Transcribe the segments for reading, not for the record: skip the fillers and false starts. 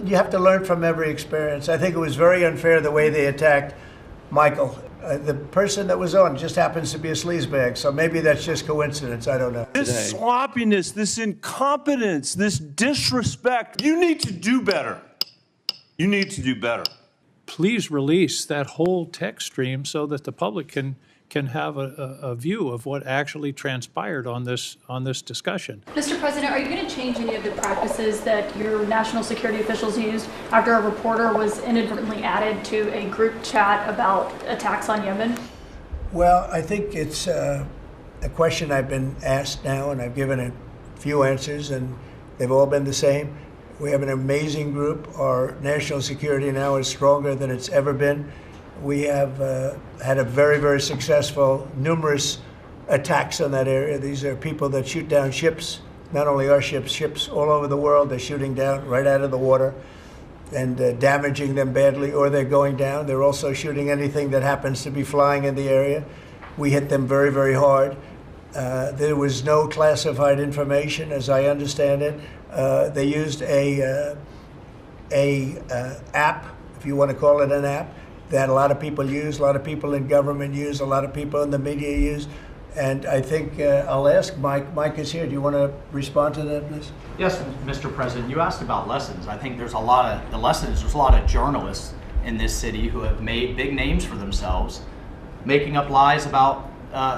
you have to learn from every experience. I think it was very unfair the way they attacked Michael. The person that was on just happens to be a sleazebag, so maybe that's just coincidence. I don't know. This sloppiness, this incompetence, this disrespect, you need to do better. You need to do better. Please release that whole text stream so that the public can have a view of what actually transpired on this discussion. Mr. President, are you going to change any of the practices that your national security officials used after a reporter was inadvertently added to a group chat about attacks on Yemen? Well, I think it's a question I've been asked now, and I've given a few answers, and they've all been the same. We have an amazing group. Our national security now is stronger than it's ever been. We have had a very, very successful, numerous attacks on that area. These are people that shoot down ships, not only our ships, ships all over the world. They're shooting down right out of the water and damaging them badly, or they're going down. They're also shooting anything that happens to be flying in the area. We hit them very, very hard. There was no classified information, as I understand it. They used a app, if you want to call it an app, that a lot of people use, a lot of people in government use, a lot of people in the media use. And I think I'll ask Mike. Mike is here. Do you want to respond to that, please? Yes, Mr. President. You asked about lessons. I think there's a lot of journalists in this city who have made big names for themselves, making up lies about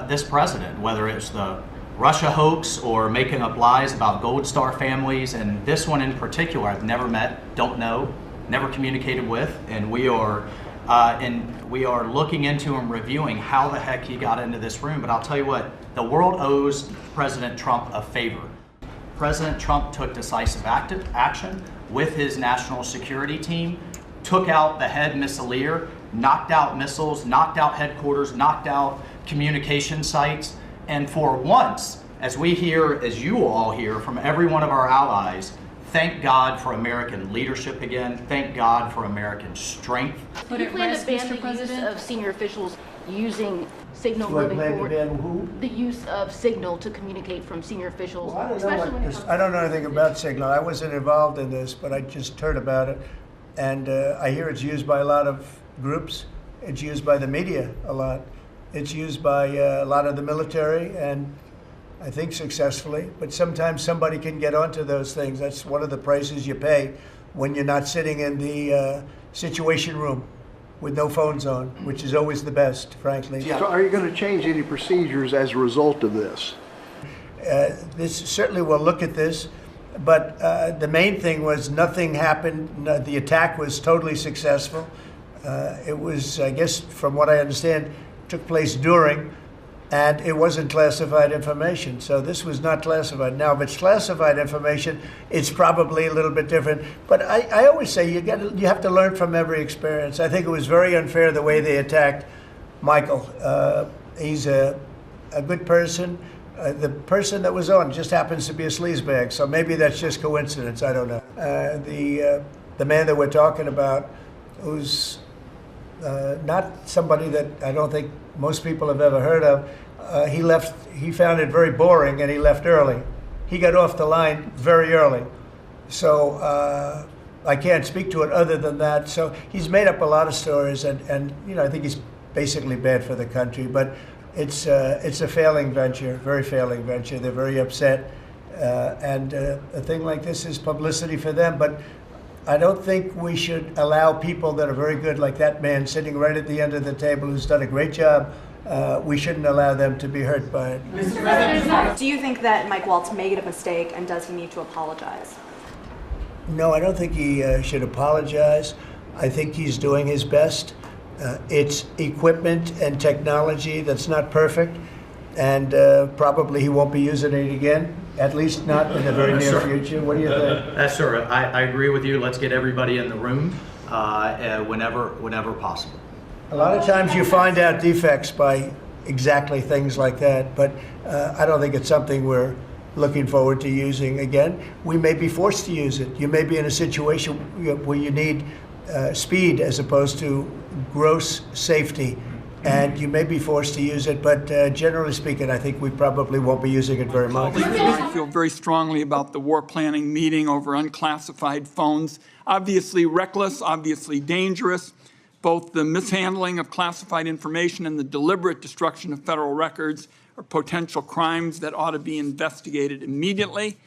this president, whether it's the Russia hoax or making up lies about Gold Star families. And this one in particular, I've never met, don't know, never communicated with, and we are looking into and reviewing how the heck he got into this room. But I'll tell you what, the world owes President Trump a favor. President Trump took decisive action with his national security team, took out the head missileer, knocked out missiles, knocked out headquarters, knocked out communication sites. And for once, as we hear, as you all hear from every one of our allies, thank God for American leadership again. Thank God for American strength. Would Do you it plan risk, to ban Mr. the use President? of senior officials using signal Do I moving plan to forward? ban who? The use of signal to communicate from senior officials, Well, especially I don't know anything about Signal. I wasn't involved in this, but I just heard about it. And I hear it's used by a lot of groups. It's used by the media a lot. It's used by a lot of the military, and I think successfully. But sometimes somebody can get onto those things. That's one of the prices you pay when you're not sitting in the situation room with no phones on, which is always the best, frankly. So are you going to change any procedures as a result of this? This certainly will look at this, but the main thing was nothing happened. The attack was totally successful. It was, I guess, from what I understand, took place during, and it wasn't classified information. So this was not classified. Now, if it's classified information, it's probably a little bit different. But I always say you have to learn from every experience. I think it was very unfair the way they attacked Michael. He's a good person. The person that was on just happens to be a sleazebag, so maybe that's just coincidence. I don't know. The man that we're talking about, who's not somebody that I don't think most people have ever heard of. He left. He found it very boring, and he left early. He got off the line very early, so I can't speak to it other than that. So he's made up a lot of stories, and I think he's basically bad for the country. But it's a failing venture, very failing venture. They're very upset, and a thing like this is publicity for them. But I don't think we should allow people that are very good, like that man sitting right at the end of the table who's done a great job. We shouldn't allow them to be hurt by it. Do you think that Mike Waltz made a mistake, and does he need to apologize? No, I don't think he should apologize. I think he's doing his best. It's equipment and technology that's not perfect, and probably he won't be using it again. At least not in the very near future. What do you think? Sir, I agree with you. Let's get everybody in the room whenever possible. A lot of times you find out defects by exactly things like that, but I don't think it's something we're looking forward to using again. We may be forced to use it. You may be in a situation where you need speed as opposed to gross safety. and you may be forced to use it, but generally speaking, I think we probably won't be using it very much. I feel very strongly about the war planning meeting over unclassified phones. Obviously reckless, obviously dangerous. Both the mishandling of classified information and the deliberate destruction of federal records are potential crimes that ought to be investigated immediately.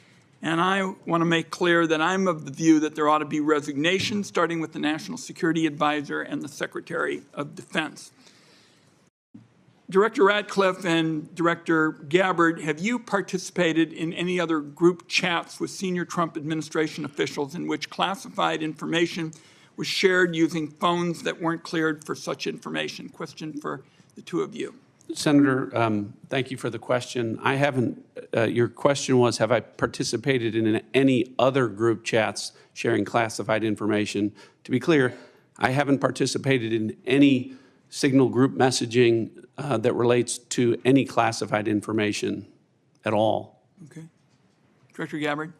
And I want to make clear that I'm of the view that there ought to be resignation, starting with the National Security Advisor and the Secretary of Defense. Director Ratcliffe and Director Gabbard, have you participated in any other group chats with senior Trump administration officials in which classified information was shared using phones that weren't cleared for such information? Question for the two of you. Senator, thank you for the question. I haven't, your question was, have I participated in any other group chats sharing classified information? To be clear, I haven't participated in any signal group messaging that relates to any classified information at all. Okay. Director Gabbard?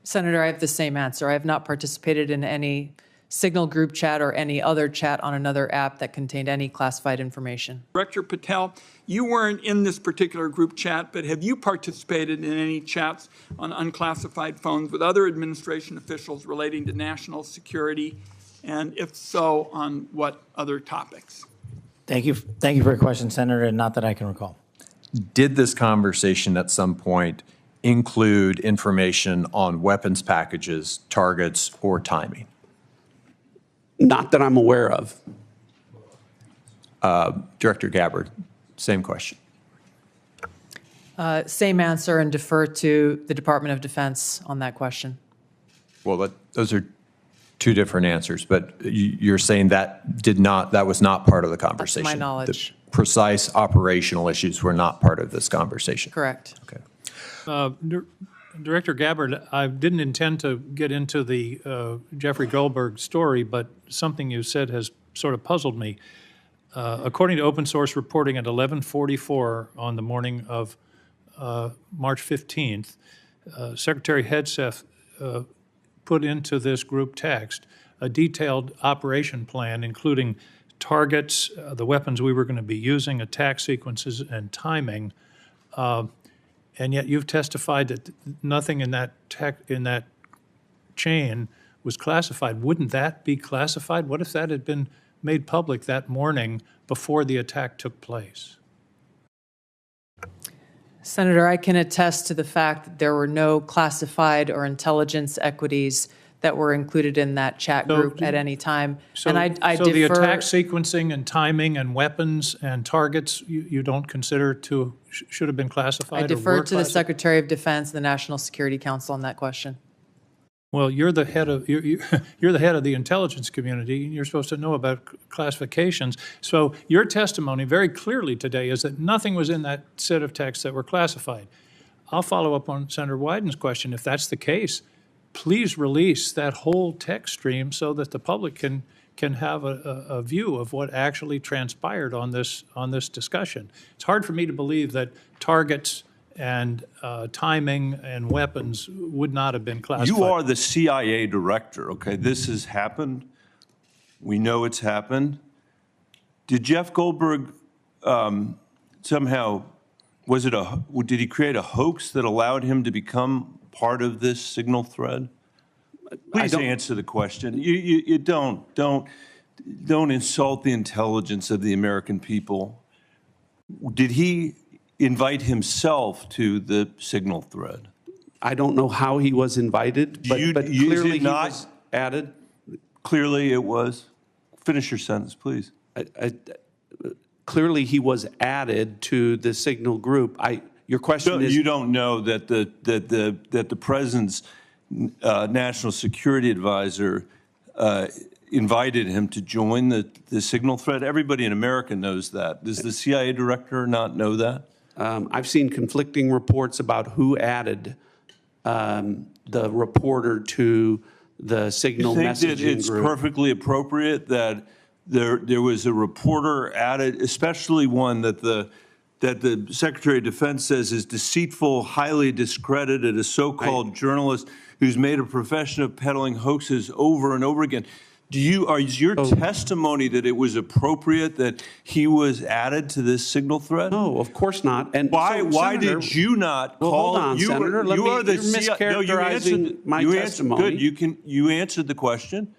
Senator, I have the same answer. I have not participated in any signal group chat or any other chat on another app that contained any classified information. Director Patel, you weren't in this particular group chat, but have you participated in any chats on unclassified phones with other administration officials relating to national security? And if so, on what other topics? Thank you for your question, Senator, not that I can recall. Did this conversation at some point include information on weapons packages, targets, or timing? Not that I'm aware of. Director Gabbard, same question. Same answer, and defer to the Department of Defense on that question. Well, those are two different answers, but you're saying that was not part of the conversation. That's my knowledge. The precise operational issues were not part of this conversation. Correct. Okay. Director Gabbard, I didn't intend to get into the Jeffrey Goldberg story, but something you said has sort of puzzled me. According to open source reporting at 11:44 on the morning of March 15th, Secretary Hegseth put into this group text a detailed operation plan, including targets, the weapons we were going to be using, attack sequences, and timing. And yet you've testified that nothing in that chain was classified. Wouldn't that be classified? What if that had been made public that morning before the attack took place? Senator, I can attest to the fact that there were no classified or intelligence equities that were included in that chat group at any time. So, and I so defer, the attack sequencing and timing and weapons and targets you don't consider should have been classified? I defer to the Secretary of Defense and the National Security Council on that question. Well, you're the head of you're the head of the intelligence community, and you're supposed to know about classifications. So your testimony very clearly today is that nothing was in that set of texts that were classified. I'll follow up on Senator Wyden's question. If that's the case, please release that whole text stream so that the public can have a view of what actually transpired on this discussion. It's hard for me to believe that targets and timing and weapons would not have been classified. You are the CIA director, okay? This has happened. We know it's happened. Did Jeff Goldberg somehow, did he create a hoax that allowed him to become part of this signal thread? Please answer the question. You don't insult the intelligence of the American people. Did he invite himself to the signal thread? I don't know how he was invited, but clearly he was added. Clearly it was. Finish your sentence, please. Clearly he was added to the signal group. Your question is... You don't know that the president's national security advisor invited him to join the signal thread? Everybody in America knows that. Does the CIA director not know that? I've seen conflicting reports about who added the reporter to the signal messaging group. You think that it's perfectly appropriate that there was a reporter added, especially one that the Secretary of Defense says is deceitful, highly discredited, a so-called journalist who's made a profession of peddling hoaxes over and over again. Is your testimony that it was appropriate that he was added to this signal thread? No, of course not. And why Senator, did you not well, call? hold on, Senator. You're mischaracterizing my testimony. Good. You answered the question.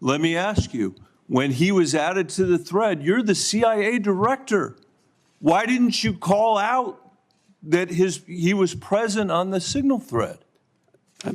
Let me ask you: when he was added to the thread, you're the CIA director. Why didn't you call out that he was present on the signal thread?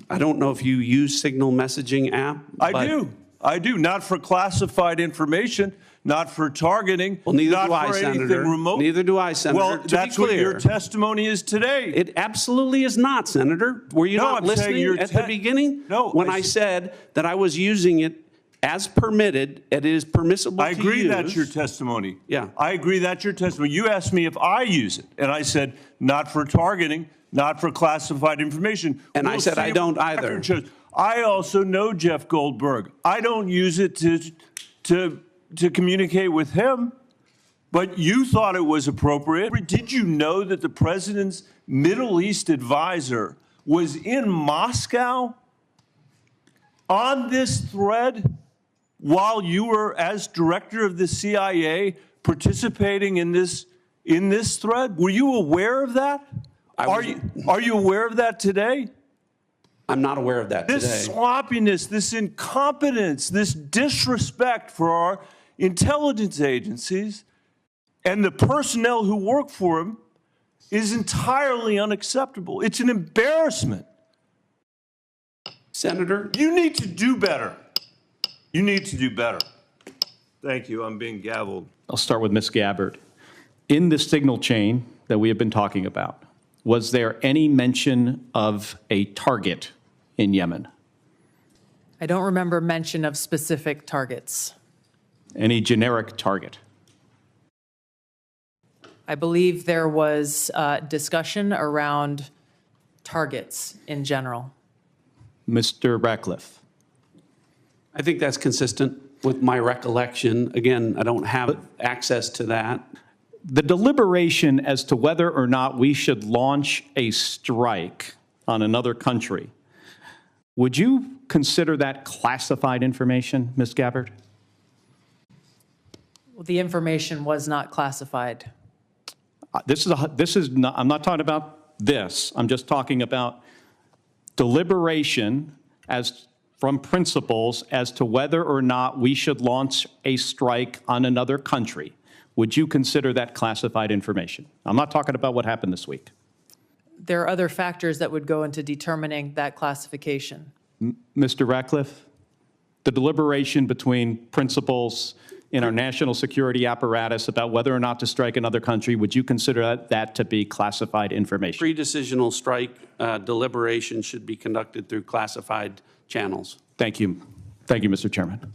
I don't know if you use Signal messaging app. I do. Not for classified information, not for targeting. Well, neither not do I, for anything Senator. remote. Neither do I, Senator. Well, that's what your testimony is today. It absolutely is not, Senator. Were you not listening at the beginning? No. When I said that I was using it as permitted, it is permissible to use. I agree that's your testimony. Yeah. I agree that's your testimony. You asked me if I use it, and I said not for targeting, not for classified information. And I said I don't either. I also know Jeff Goldberg. I don't use it to communicate with him, but you thought it was appropriate. Did you know that the president's Middle East advisor was in Moscow on this thread while you were, as director of the CIA, participating in this thread? Were you aware of that? Are you aware of that today? I'm not aware of that today. This sloppiness, this incompetence, this disrespect for our intelligence agencies and the personnel who work for them is entirely unacceptable. It's an embarrassment. Senator? You need to do better. You need to do better. Thank you. I'm being gavelled. I'll start with Ms. Gabbard. In the signal chain that we have been talking about, was there any mention of a target in Yemen? I don't remember mention of specific targets. Any generic target? I believe there was discussion around targets in general. Mr. Ratcliffe? I think that's consistent with my recollection. Again, I don't have access to that. The deliberation as to whether or not we should launch a strike on another country, would you consider that classified information, Ms. Gabbard? Well, the information was not classified. I'm not talking about this. I'm just talking about deliberation from principals as to whether or not we should launch a strike on another country. Would you consider that classified information? I'm not talking about what happened this week. There are other factors that would go into determining that classification. Mr. Ratcliffe, the deliberation between principals in our national security apparatus about whether or not to strike another country, would you consider that to be classified information? Pre-decisional strike deliberation should be conducted through classified channels. Thank you. Thank you, Mr. Chairman.